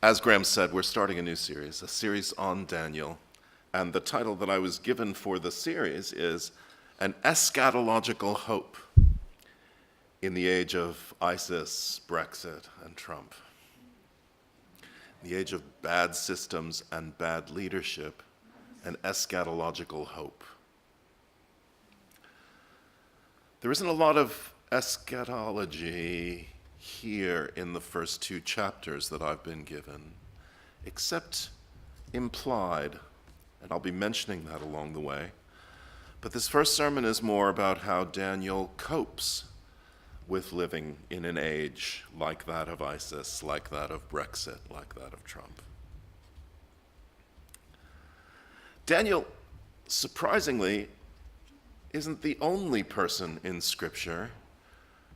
As Graham said, we're starting a series on Daniel, and the title that I was given for the series is An Eschatological Hope in the Age of ISIS, Brexit, and Trump. In the age of bad systems and bad leadership, an eschatological hope. There isn't a lot of eschatology here in the first two chapters that I've been given, except implied, and I'll be mentioning that along the way. But this first sermon is more about how Daniel copes with living in an age like that of ISIS, like that of Brexit, like that of Trump. Daniel, surprisingly, isn't the only person in Scripture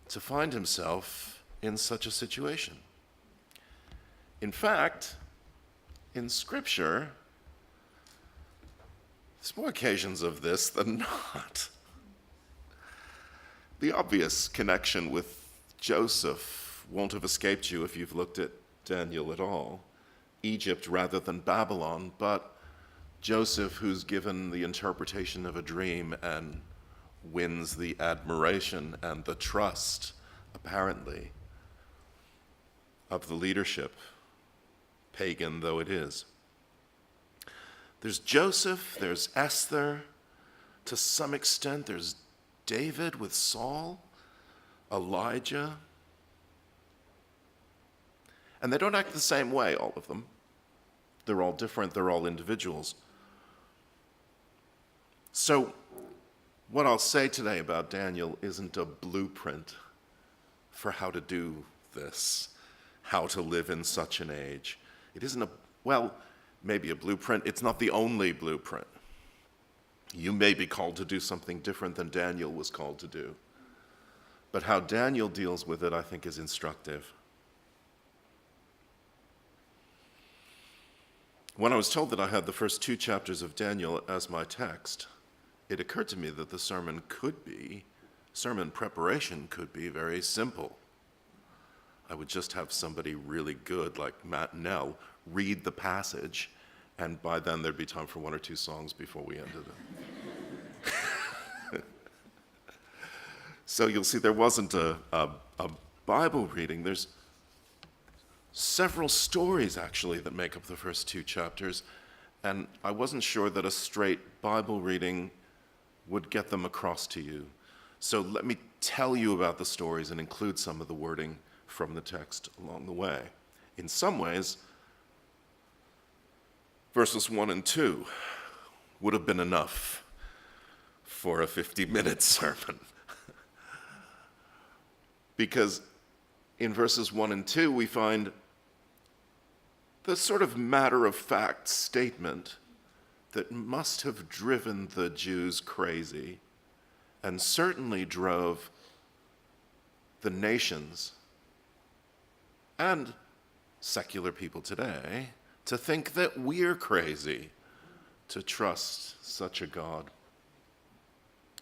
to find himself in such a situation. In fact, in Scripture, there's more occasions of this than not. The obvious connection with Joseph won't have escaped you if you've looked at Daniel at all. Egypt rather than Babylon, but Joseph, who's given the interpretation of a dream and wins the admiration and the trust, apparently, of the leadership, pagan though it is. There's Joseph, there's Esther, to some extent there's David with Saul, Elijah. And they don't act the same way, all of them. They're all different, they're all individuals. So, what I'll say today about Daniel isn't a blueprint for how to do this, how to live in such an age. It isn't maybe a blueprint. It's not the only blueprint. You may be called to do something different than Daniel was called to do. But how Daniel deals with it, I think, is instructive. When I was told that I had the first two chapters of Daniel as my text, it occurred to me that the sermon preparation could be very simple. I would just have somebody really good, like Matt Nell, read the passage, and by then there'd be time for one or two songs before we ended it. So you'll see there wasn't a Bible reading. There's several stories, actually, that make up the first two chapters, and I wasn't sure that a straight Bible reading would get them across to you. So let me tell you about the stories and include some of the wording from the text along the way. In some ways, verses 1 and 2 would have been enough for a 50-minute sermon. Because in verses 1 and 2, we find the sort of matter-of-fact statement that must have driven the Jews crazy and certainly drove the nations and secular people today to think that we're crazy to trust such a God.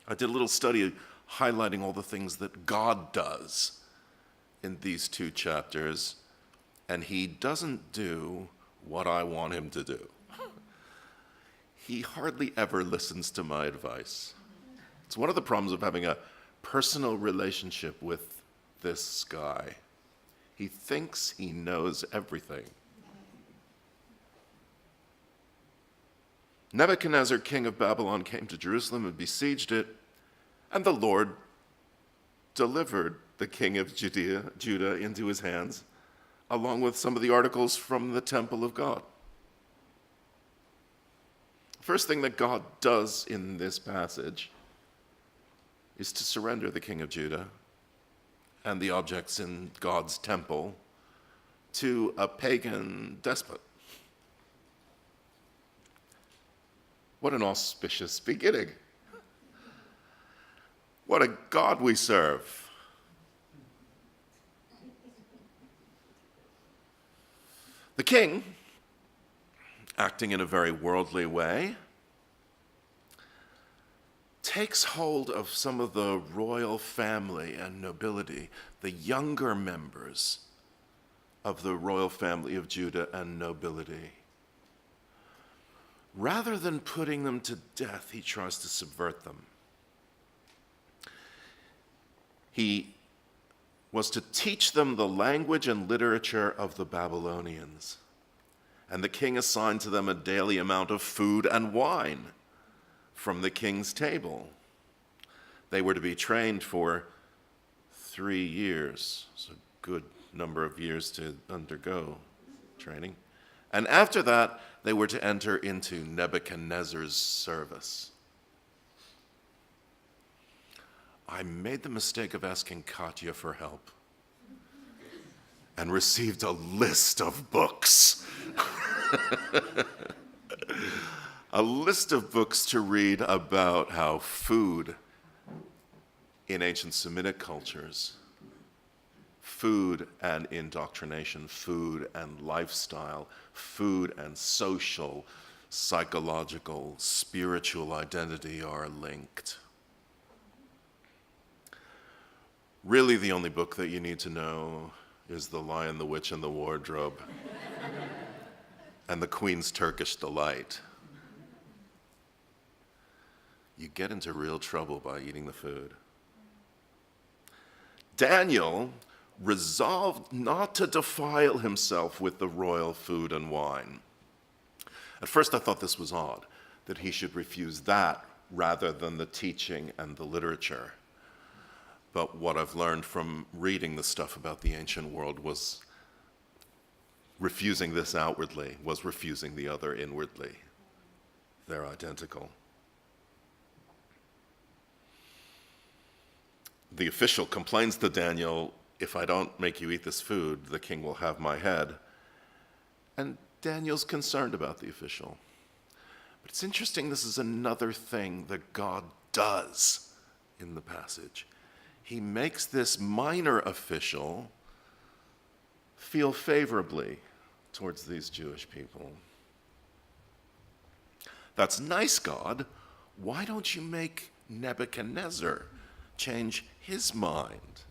I did a little study highlighting all the things that God does in these two chapters, and he doesn't do what I want him to do. He hardly ever listens to my advice. It's one of the problems of having a personal relationship with this guy. He thinks he knows everything. Nebuchadnezzar, king of Babylon, came to Jerusalem and besieged it, and the Lord delivered the king of Judah into his hands, along with some of the articles from the temple of God. First thing that God does in this passage is to surrender the king of Judah and the objects in God's temple to a pagan despot. What an auspicious beginning. What a God we serve. The king, acting in a very worldly way, takes hold of some of the royal family and nobility, the younger members of the royal family of Judah and nobility. Rather than putting them to death, he tries to subvert them. He was to teach them the language and literature of the Babylonians. And the king assigned to them a daily amount of food and wine from the king's table. They were to be trained for 3 years. It's a good number of years to undergo training. And after that, they were to enter into Nebuchadnezzar's service. I made the mistake of asking Katya for help and received a list of books. A list of books to read about how food in ancient Semitic cultures, food and indoctrination, food and lifestyle, food and social, psychological, spiritual identity are linked. Really, the only book that you need to know is The Lion, the Witch, and the Wardrobe and The Queen's Turkish Delight. You get into real trouble by eating the food. Daniel resolved not to defile himself with the royal food and wine. At first I thought this was odd, that he should refuse that rather than the teaching and the literature. But what I've learned from reading the stuff about the ancient world was refusing this outwardly was refusing the other inwardly. They're identical. The official complains to Daniel, "If I don't make you eat this food, the king will have my head." And Daniel's concerned about the official. But it's interesting, this is another thing that God does in the passage. He makes this minor official feel favorably towards these Jewish people. That's nice, God. Why don't you make Nebuchadnezzar change his mind?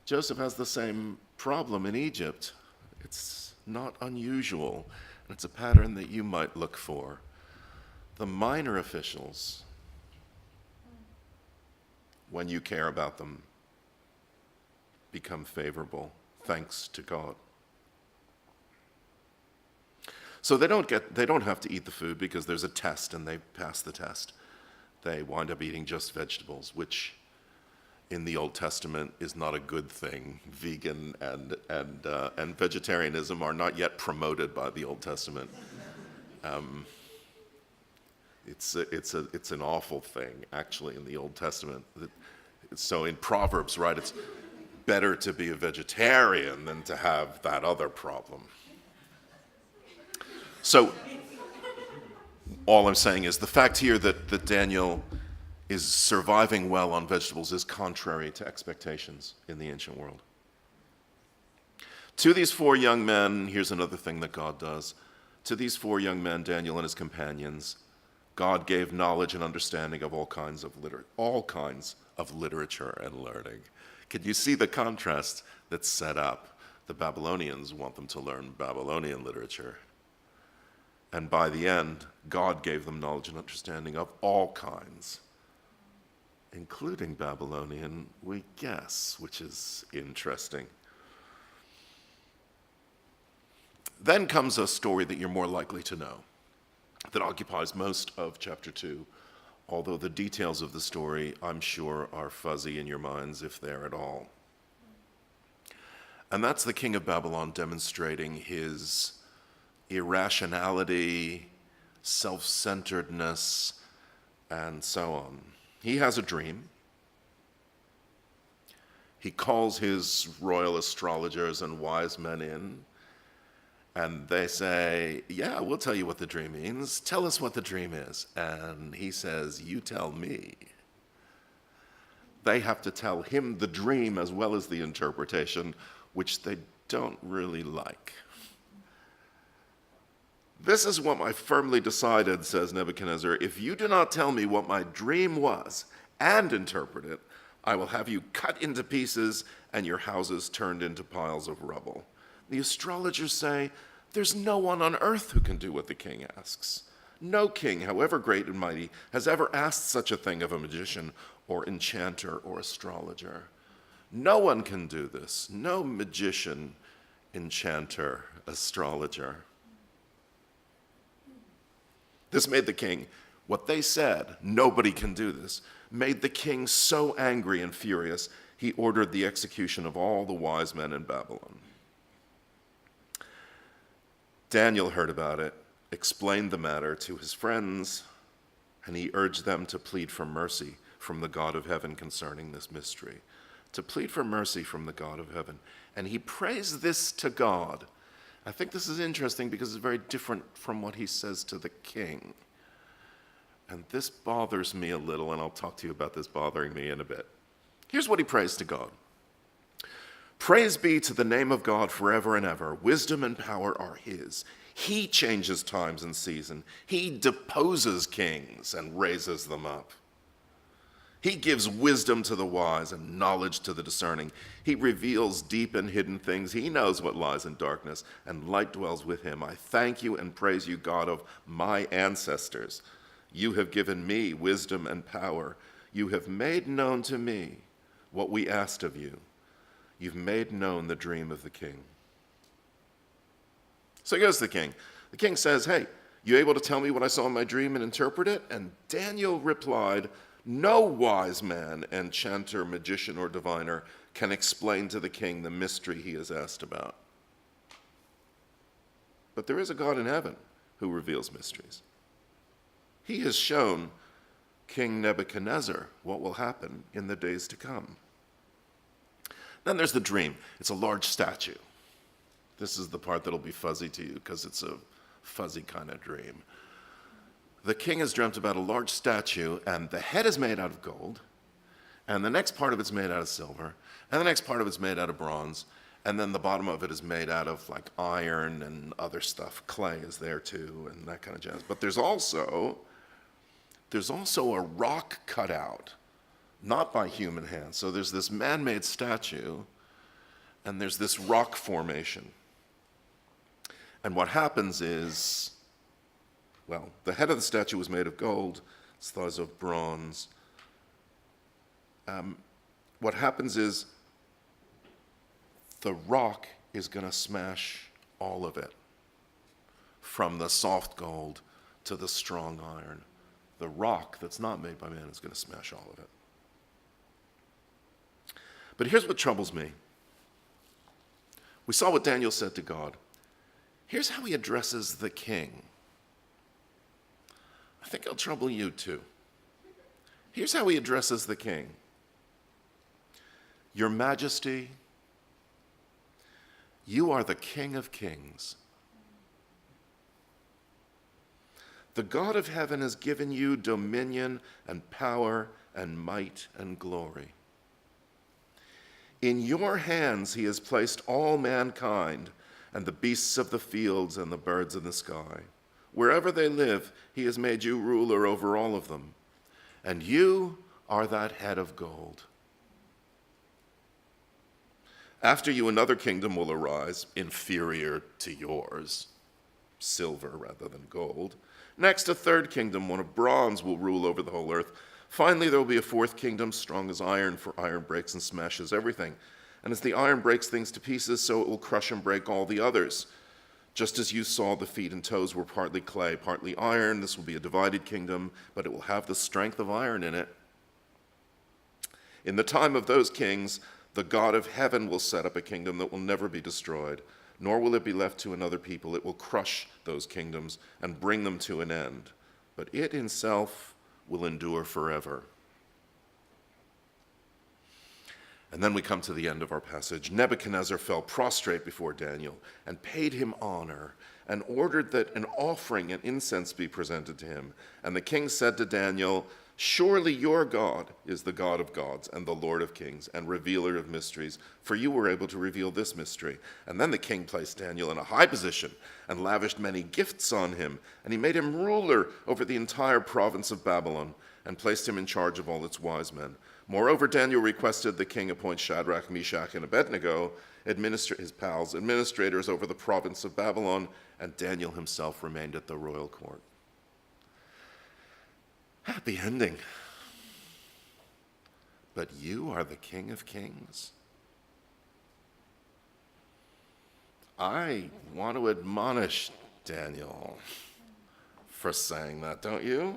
Joseph has the same problem in Egypt. It's not unusual, and it's a pattern that you might look for. The minor officials, when you care about them, become favorable, thanks to God. So they don't have to eat the food because there's a test and they pass the test. They wind up eating just vegetables, which in the Old Testament is not a good thing. Vegan and vegetarianism are not yet promoted by the Old Testament. It's an awful thing, actually, in the Old Testament. So in Proverbs, right, it's better to be a vegetarian than to have that other problem. So all I'm saying is the fact here that Daniel is surviving well on vegetables is contrary to expectations in the ancient world. To these 4 young men, here's another thing that God does. To these 4 young men, Daniel and his companions, God gave knowledge and understanding of all kinds of literature and learning. Can you see the contrast that's set up? The Babylonians want them to learn Babylonian literature. And by the end, God gave them knowledge and understanding of all kinds, including Babylonian, we guess, which is interesting. Then comes a story that you're more likely to know, that occupies most of chapter 2, although the details of the story, I'm sure, are fuzzy in your minds, if they're at all. And that's the king of Babylon demonstrating his irrationality, self-centeredness, and so on. He has a dream. He calls his royal astrologers and wise men in, and they say, "Yeah, we'll tell you what the dream means. Tell us what the dream is." And he says, "You tell me." They have to tell him the dream as well as the interpretation, which they don't really like. "This is what I firmly decided," says Nebuchadnezzar. "If you do not tell me what my dream was and interpret it, I will have you cut into pieces and your houses turned into piles of rubble. The astrologers say, there's no one on earth who can do what the king asks. No king, however great and mighty, has ever asked such a thing of a magician or enchanter or astrologer. No one can do this. No magician, enchanter, astrologer. This made the king, what they said, nobody can do this, made the king so angry and furious, he ordered the execution of all the wise men in Babylon. Daniel heard about it, explained the matter to his friends, and he urged them to plead for mercy from the God of heaven concerning this mystery. To plead for mercy from the God of heaven. And he prays this to God. I think this is interesting because it's very different from what he says to the king. And this bothers me a little, and I'll talk to you about this bothering me in a bit. Here's what he prays to God. Praise be to the name of God forever and ever. Wisdom and power are his. He changes times and seasons. He deposes kings and raises them up. He gives wisdom to the wise and knowledge to the discerning. He reveals deep and hidden things. He knows what lies in darkness, and light dwells with him. I thank you and praise you, God of my ancestors. You have given me wisdom and power. You have made known to me what we asked of you. You've made known the dream of the king. So he goes to the king. The king says, hey, you able to tell me what I saw in my dream and interpret it? And Daniel replied, no wise man, enchanter, magician, or diviner can explain to the king the mystery he has asked about. But there is a God in heaven who reveals mysteries. He has shown King Nebuchadnezzar what will happen in the days to come. Then there's the dream. It's a large statue. This is the part that'll be fuzzy to you because it's a fuzzy kind of dream. The king has dreamt about a large statue, and the head is made out of gold, and the next part of it's made out of silver, and the next part of it's made out of bronze, and then the bottom of it is made out of like iron and other stuff. Clay is there too, and that kind of jazz. But there's also a rock cut out, not by human hands. So there's this man-made statue, and there's this rock formation. And what happens is, well, the head of the statue was made of gold, its thighs of bronze. What happens is the rock is going to smash all of it, from the soft gold to the strong iron. The rock that's not made by man is going to smash all of it. But here's what troubles me. We saw what Daniel said to God. Here's how he addresses the king. I think it'll trouble you too. Here's how he addresses the king. Your Majesty, you are the King of Kings. The God of heaven has given you dominion and power and might and glory. In your hands he has placed all mankind and the beasts of the fields and the birds of the sky. Wherever they live, he has made you ruler over all of them. And you are that head of gold. After you, another kingdom will arise, inferior to yours, silver rather than gold. Next, a third kingdom, one of bronze, will rule over the whole earth. Finally, there will be a fourth kingdom, strong as iron, for iron breaks and smashes everything. And as the iron breaks things to pieces, so it will crush and break all the others. Just as you saw, the feet and toes were partly clay, partly iron. This will be a divided kingdom, but it will have the strength of iron in it. In the time of those kings, the God of heaven will set up a kingdom that will never be destroyed, nor will it be left to another people. It will crush those kingdoms and bring them to an end, but it itself will endure forever. And then we come to the end of our passage. Nebuchadnezzar fell prostrate before Daniel and paid him honor and ordered that an offering and incense be presented to him. And the king said to Daniel, surely your God is the God of gods and the Lord of kings and revealer of mysteries, for you were able to reveal this mystery. And then the king placed Daniel in a high position and lavished many gifts on him. And he made him ruler over the entire province of Babylon and placed him in charge of all its wise men. Moreover, Daniel requested the king appoint Shadrach, Meshach, and Abednego, his pals, administrators over the province of Babylon, and Daniel himself remained at the royal court. Happy ending. But you are the King of Kings. I want to admonish Daniel for saying that, don't you?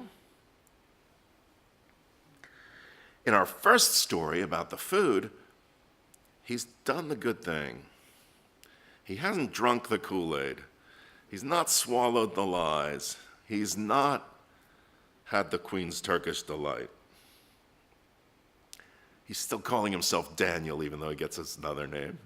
In our first story about the food, he's done the good thing. He hasn't drunk the Kool-Aid. He's not swallowed the lies. He's not had the Queen's Turkish delight. He's still calling himself Daniel, even though he gets another name.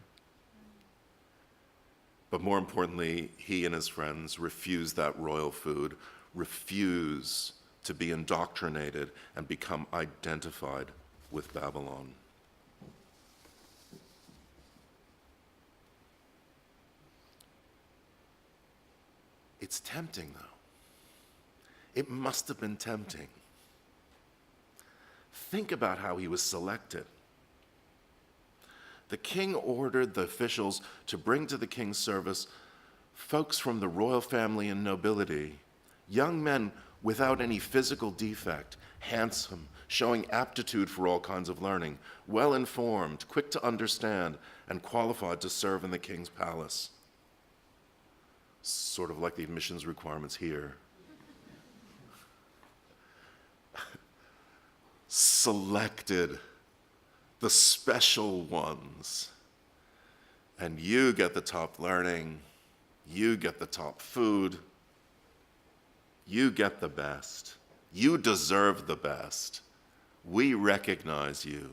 But more importantly, he and his friends refuse that royal food, refuse to be indoctrinated and become identified with Babylon. It's tempting, though. It must have been tempting. Think about how he was selected. The king ordered the officials to bring to the king's service folks from the royal family and nobility, young men without any physical defect, handsome, showing aptitude for all kinds of learning, well-informed, quick to understand, and qualified to serve in the king's palace. Sort of like the admissions requirements here. Selected the special ones. And you get the top learning, you get the top food, you get the best. You deserve the best. We recognize you.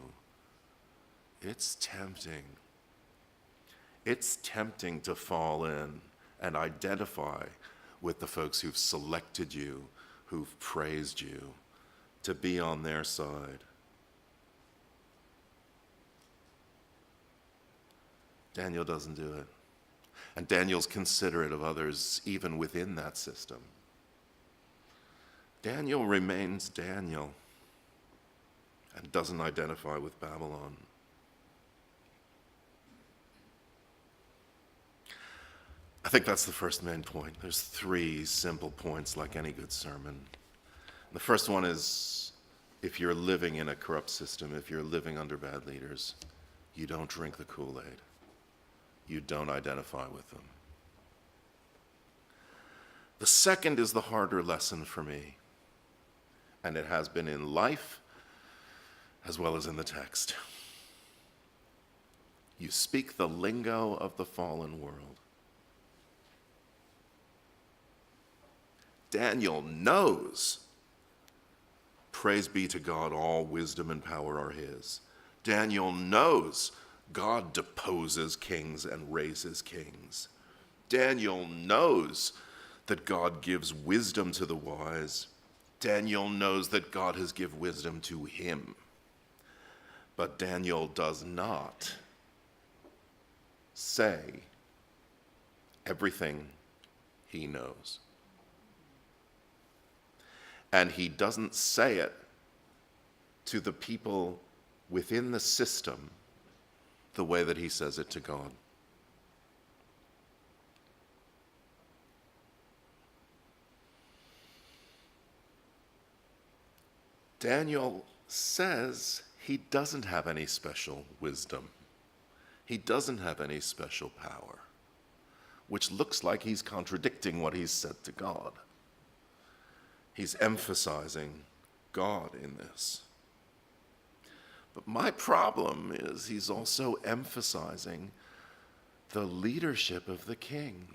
It's tempting. It's tempting to fall in and identify with the folks who've selected you, who've praised you, to be on their side. Daniel doesn't do it. And Daniel's considerate of others even within that system. Daniel remains Daniel and doesn't identify with Babylon. I think that's the first main point. There's three simple points like any good sermon. The first one is, if you're living in a corrupt system, if you're living under bad leaders, you don't drink the Kool-Aid. You don't identify with them. The second is the harder lesson for me, and it has been in life as well as in the text. You speak the lingo of the fallen world. Daniel knows, praise be to God, all wisdom and power are his. Daniel knows God deposes kings and raises kings. Daniel knows that God gives wisdom to the wise. Daniel knows that God has given wisdom to him. But Daniel does not say everything he knows. And he doesn't say it to the people within the system the way that he says it to God. Daniel says he doesn't have any special wisdom. He doesn't have any special power, which looks like he's contradicting what he's said to God. He's emphasizing God in this. But my problem is he's also emphasizing the leadership of the King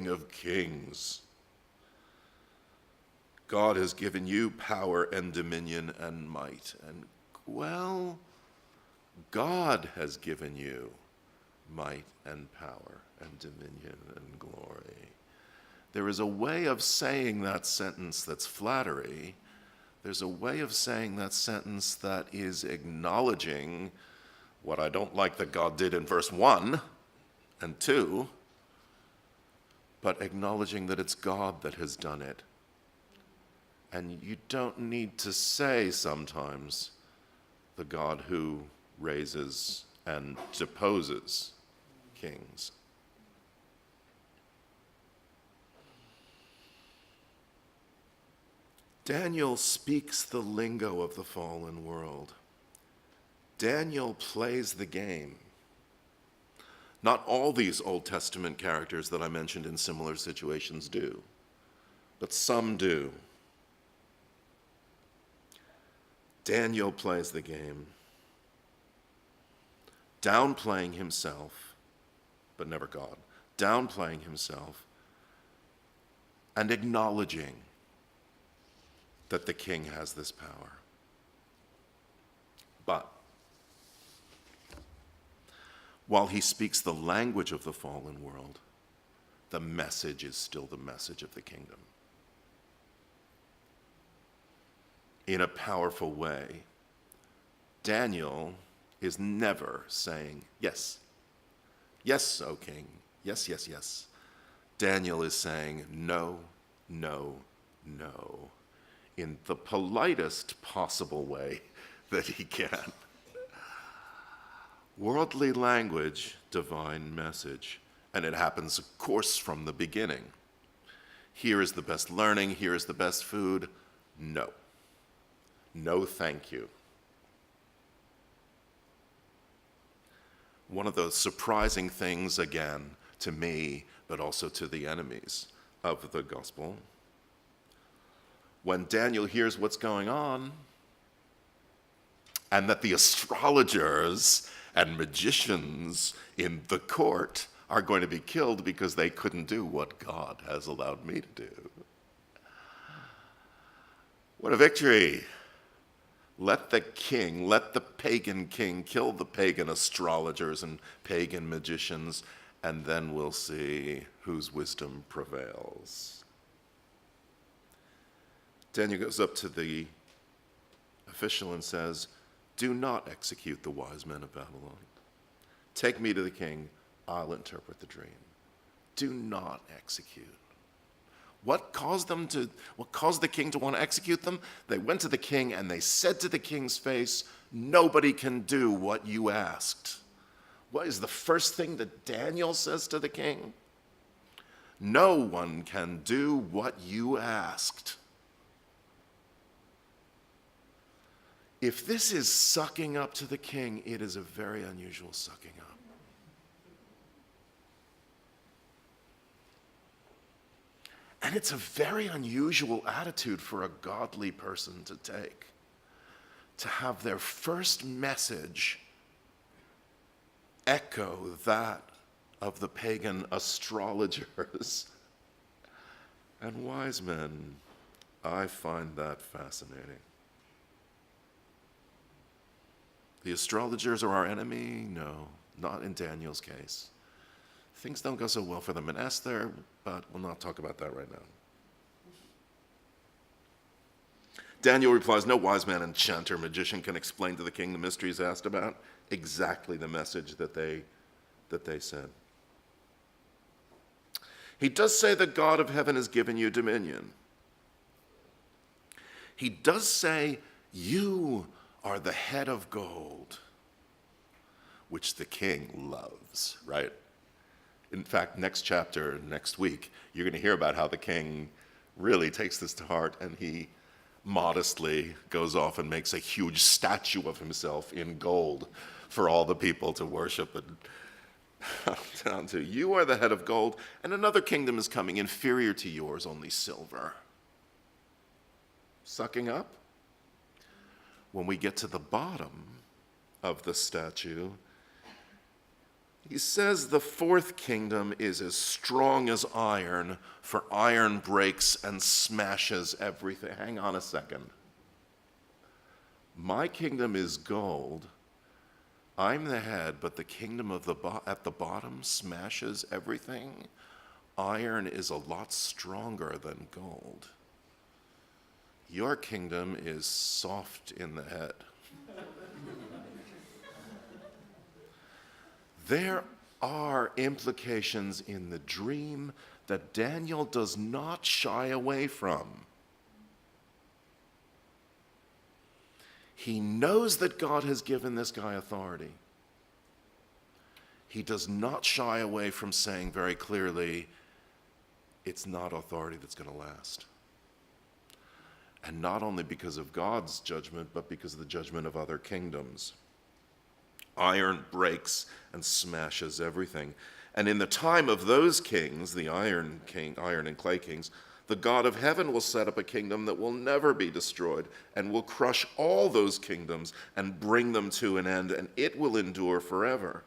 of Kings. God has given you power and dominion and might. And, well, God has given you might and power and dominion and glory. There is a way of saying that sentence that's flattery. There's a way of saying that sentence that is acknowledging what I don't like that God did in verse 1 and 2, but acknowledging that it's God that has done it. And you don't need to say sometimes the God who raises and deposes kings. Daniel speaks the lingo of the fallen world. Daniel plays the game. Not all these Old Testament characters that I mentioned in similar situations do, but some do. Daniel plays the game, downplaying himself, but never God, downplaying himself and acknowledging that the king has this power. But while he speaks the language of the fallen world, the message is still the message of the kingdom. In a powerful way, Daniel is never saying, yes, yes, O king, yes, yes, yes. Daniel is saying, no, no, no, in the politest possible way that he can. Worldly language, divine message. And it happens, of course, from the beginning. Here is the best learning, here is the best food. No. No, thank you. One of those surprising things, again, to me, but also to the enemies of the gospel, when Daniel hears what's going on, and that the astrologers and magicians in the court are going to be killed because they couldn't do what God has allowed me to do. What a victory! Let the king, let the pagan king kill the pagan astrologers and pagan magicians, and then we'll see whose wisdom prevails. Daniel goes up to the official and says, do not execute the wise men of Babylon. Take me to the king, I'll interpret the dream. Do not execute. What caused the king to want to execute them? They went to the king and they said to the king's face, nobody can do what you asked. What is the first thing that Daniel says to the king? No one can do what you asked. If this is sucking up to the king, it is a very unusual sucking up. And it's a very unusual attitude for a godly person to take, to have their first message echo that of the pagan astrologers and wise men. I find that fascinating. The astrologers are our enemy? No, not in Daniel's case. Things don't go so well for them in Esther, but we'll not talk about that right now. Daniel replies, no wise man, enchanter, magician can explain to the king the mysteries asked about. Exactly the message that they said. He does say the God of heaven has given you dominion. He does say you are the head of gold, which the king loves, right? In fact, next chapter, next week, you're going to hear about how the king really takes this to heart, and he modestly goes off and makes a huge statue of himself in gold for all the people to worship and down to. You are the head of gold, and another kingdom is coming inferior to yours, only silver. Sucking up? When we get to the bottom of the statue, he says the fourth kingdom is as strong as iron, for iron breaks and smashes everything. Hang on a second. My kingdom is gold. I'm the head, but the kingdom of at the bottom smashes everything. Iron is a lot stronger than gold. Your kingdom is soft in the head. There are implications in the dream that Daniel does not shy away from. He knows that God has given this guy authority. He does not shy away from saying very clearly, it's not authority that's going to last. And not only because of God's judgment, but because of the judgment of other kingdoms. Iron breaks and smashes everything. And in the time of those kings, the iron and clay kings, the God of heaven will set up a kingdom that will never be destroyed and will crush all those kingdoms and bring them to an end, and it will endure forever.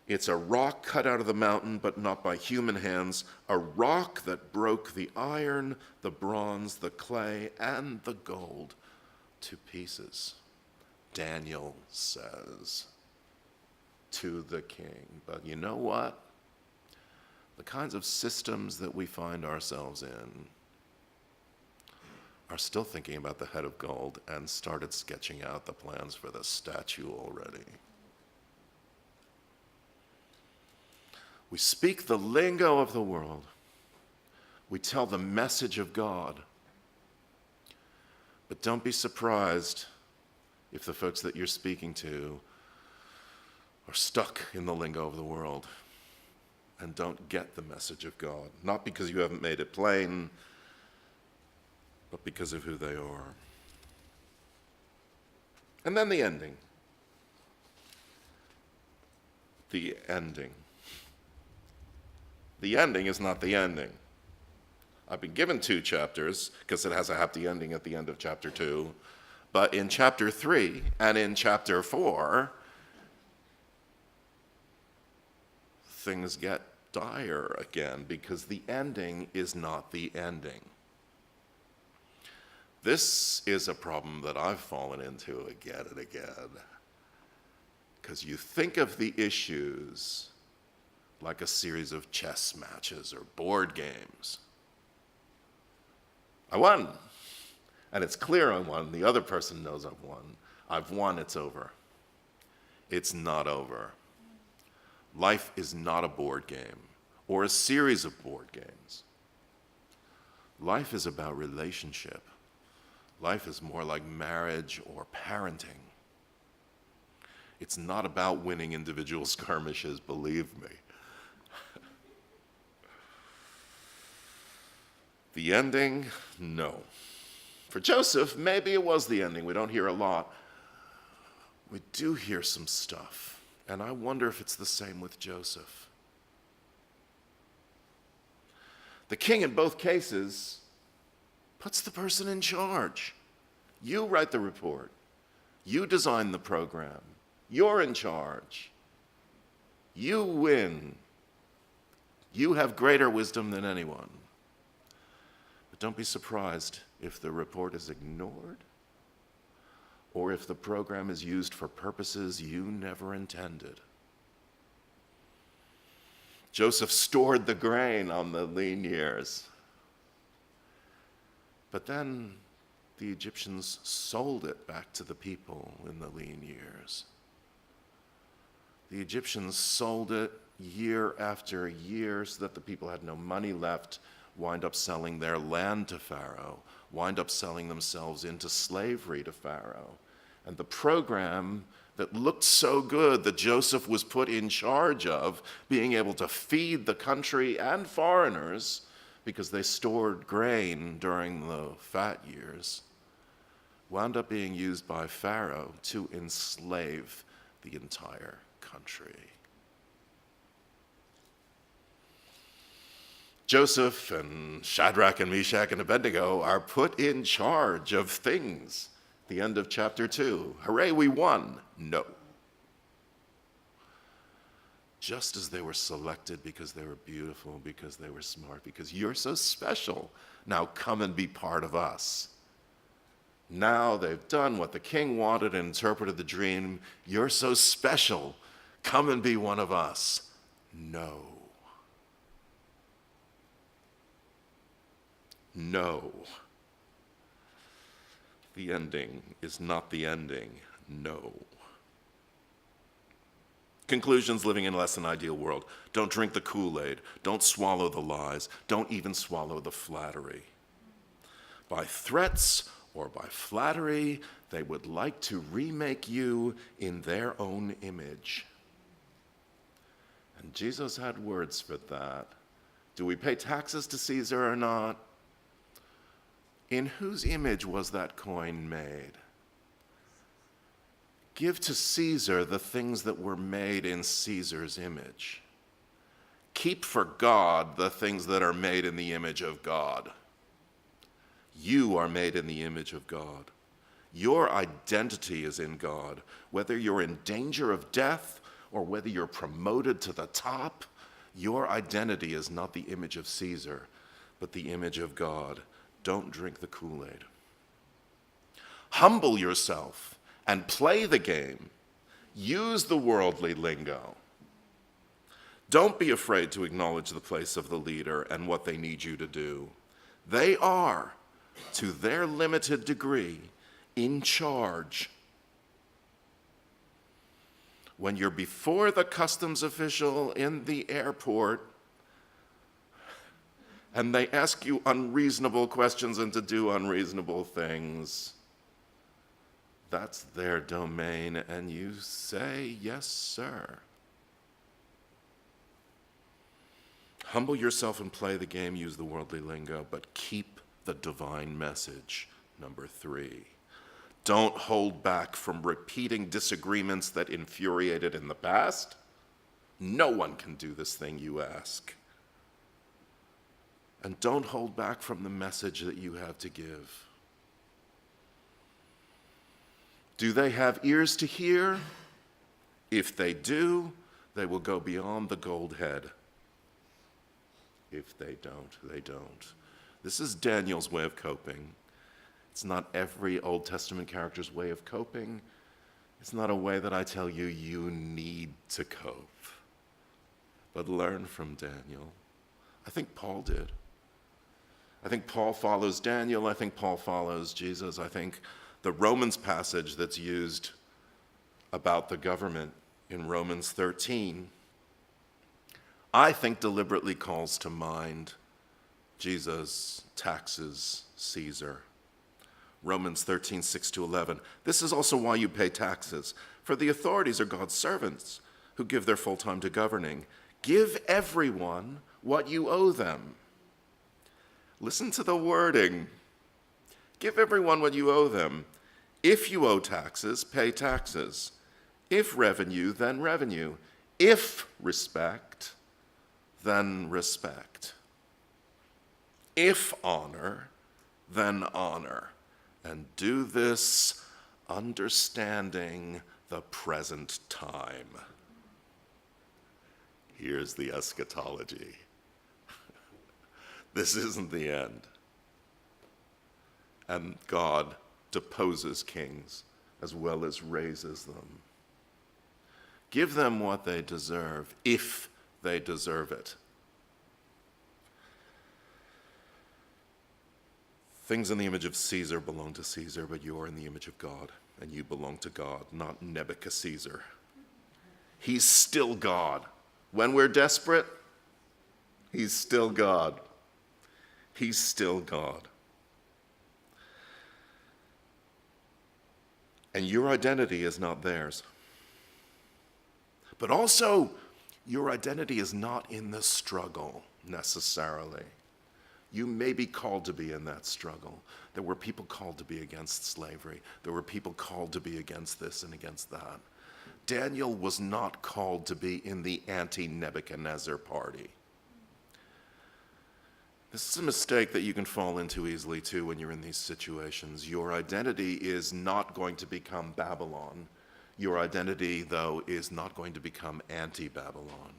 It's a rock cut out of the mountain, but not by human hands, a rock that broke the iron, the bronze, the clay, and the gold to pieces. Daniel says to the king. But you know what? The kinds of systems that we find ourselves in are still thinking about the head of gold and started sketching out the plans for the statue already. We speak the lingo of the world. We tell the message of God. But don't be surprised if the folks that you're speaking to are stuck in the lingo of the world and don't get the message of God. Not because you haven't made it plain, but because of who they are. And then the ending. The ending. The ending is not the ending. I've been given 2 chapters because it has a happy ending at the end of chapter 2. But in chapter 3 and in chapter 4, things get dire again because the ending is not the ending. This is a problem that I've fallen into again and again. Because you think of the issues like a series of chess matches or board games. I won. And it's clear I won. The other person knows I've won. I've won, it's over. It's not over. Life is not a board game or a series of board games. Life is about relationship. Life is more like marriage or parenting. It's not about winning individual skirmishes, believe me. The ending? No. For Joseph, maybe it was the ending. We don't hear a lot. We do hear some stuff. And I wonder if it's the same with Joseph. The king in both cases puts the person in charge. You write the report. You design the program. You're in charge. You win. You have greater wisdom than anyone. But don't be surprised if the report is ignored or if the program is used for purposes you never intended. Joseph stored the grain on the lean years. But then the Egyptians sold it back to the people in the lean years. The Egyptians sold it year after year so that the people had no money left, wind up selling their land to Pharaoh, wind up selling themselves into slavery to Pharaoh. And the program that looked so good that Joseph was put in charge of, being able to feed the country and foreigners because they stored grain during the fat years, wound up being used by Pharaoh to enslave the entire country. Joseph and Shadrach and Meshach and Abednego are put in charge of things. The end of chapter 2. Hooray, we won. No. Just as they were selected because they were beautiful, because they were smart, because you're so special. Now come and be part of us. Now they've done what the king wanted and interpreted the dream. You're so special. Come and be one of us. No. No. The ending is not the ending. No. Conclusions living in a less than ideal world. Don't drink the Kool-Aid. Don't swallow the lies. Don't even swallow the flattery. By threats or by flattery, they would like to remake you in their own image. And Jesus had words for that. Do we pay taxes to Caesar or not? In whose image was that coin made? Give to Caesar the things that were made in Caesar's image. Keep for God the things that are made in the image of God. You are made in the image of God. Your identity is in God. Whether you're in danger of death or whether you're promoted to the top, your identity is not the image of Caesar, but the image of God. Don't drink the Kool-Aid. Humble yourself and play the game. Use the worldly lingo. Don't be afraid to acknowledge the place of the leader and what they need you to do. They are, to their limited degree, in charge. When you're before the customs official in the airport and they ask you unreasonable questions and to do unreasonable things, that's their domain, and you say, yes, sir. Humble yourself and play the game, use the worldly lingo, but keep the divine message. Number 3. Don't hold back from repeating disagreements that infuriated in the past. No one can do this thing you ask. And don't hold back from the message that you have to give. Do they have ears to hear? If they do, they will go beyond the gold head. If they don't, they don't. This is Daniel's way of coping. It's not every Old Testament character's way of coping. It's not a way that I tell you you need to cope. But learn from Daniel. I think Paul did. I think Paul follows Daniel. I think Paul follows Jesus. I think the Romans passage that's used about the government in Romans 13, I think deliberately calls to mind Jesus taxes Caesar. Romans 13, 6-11. This is also why you pay taxes, for the authorities are God's servants who give their full time to governing. Give everyone what you owe them. Listen to the wording. Give everyone what you owe them. If you owe taxes, pay taxes. If revenue, then revenue. If respect, then respect. If honor, then honor. And do this understanding the present time. Here's the eschatology. This isn't the end. And God deposes kings as well as raises them. Give them what they deserve, if they deserve it. Things in the image of Caesar belong to Caesar, but you are in the image of God, and you belong to God, not Nebuchadnezzar. He's still God. When we're desperate, he's still God. He's still God. And your identity is not theirs. But also, your identity is not in the struggle necessarily. You may be called to be in that struggle. There were people called to be against slavery. There were people called to be against this and against that. Daniel was not called to be in the anti-Nebuchadnezzar party. This is a mistake that you can fall into easily too when you're in these situations. Your identity is not going to become Babylon. Your identity, though, is not going to become anti-Babylon.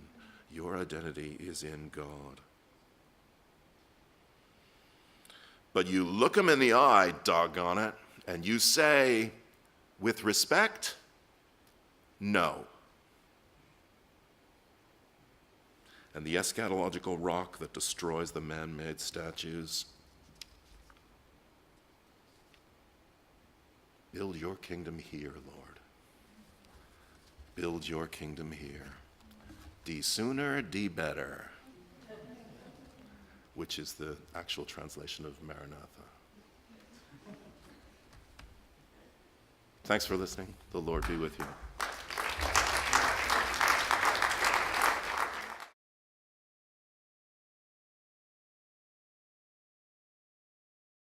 Your identity is in God. But you look them in the eye, doggone it, and you say, with respect, no. And the eschatological rock that destroys the man-made statues, build your kingdom here, Lord. Build your kingdom here. D sooner, D better, which is the actual translation of Maranatha. Thanks for listening. The Lord be with you.